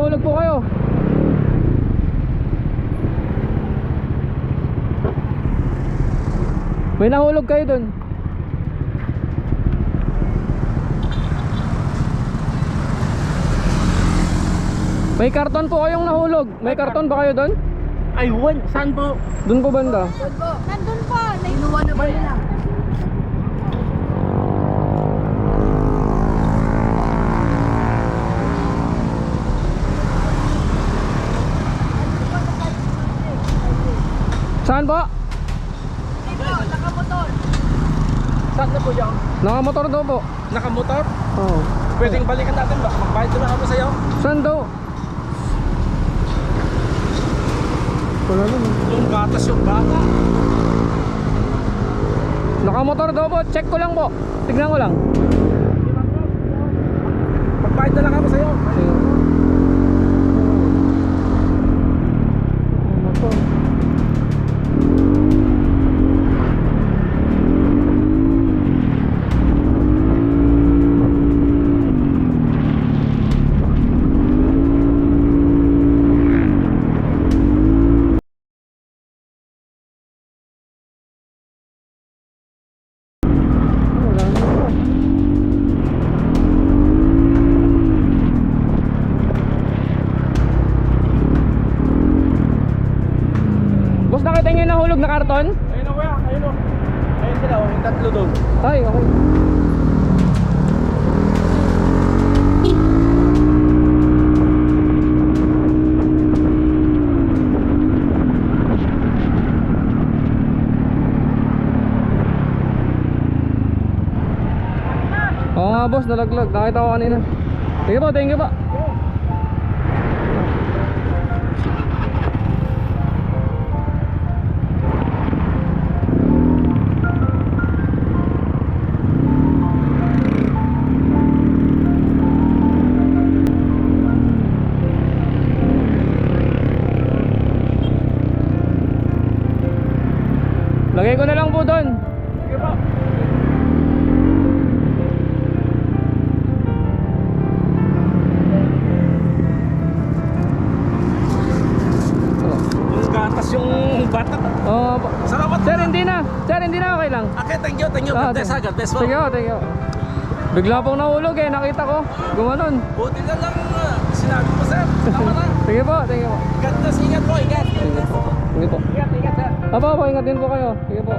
nahulog po kayo. May nahulog kayo dun. May karton po kayong nahulog. May karton ba kayo dun? Ay, saan po? Dun po banda. Nandun po, nainuwa na ba nila? Saan po? Dito, nakamotor. Saan na po yan? Nakamotor daw po. Nakamotor? Oo. Pwedeng balikan natin ba? Magbayad na ako sa'yo. Saan daw? Wala naman. Yung gatas yung bata. Nakamotor daw po. Check ko lang po. Tignan ko lang. Magbayad na lang ako sa'yo. Motor. Boss, nakita niyo yung nahulog na karton? Ayun o kuya, ayun o. Ayun sila o, yung tatlo doon. Ay, okay. Oo nga boss, nalaglag. Nakita ko kanina. Sige po, thank you po. Lagay ko na lang po doon. Sige po. Yung gatas yung bata. Oo po. Salamat Sir, hindi na. Sir, hindi na, okay lang. Okay, thank you. Ah, God bless ha, God bless po. Sige po, thank you. Bigla pong nahulog eh, nakita ko. Gumanon. Buti na lang sinabi mo sir. Tama na. Sige po, thank you po. God bless, ingat po, ingat. Sige po. Ingat, ingat sir. Apo, ingat din po kayo. Sige po.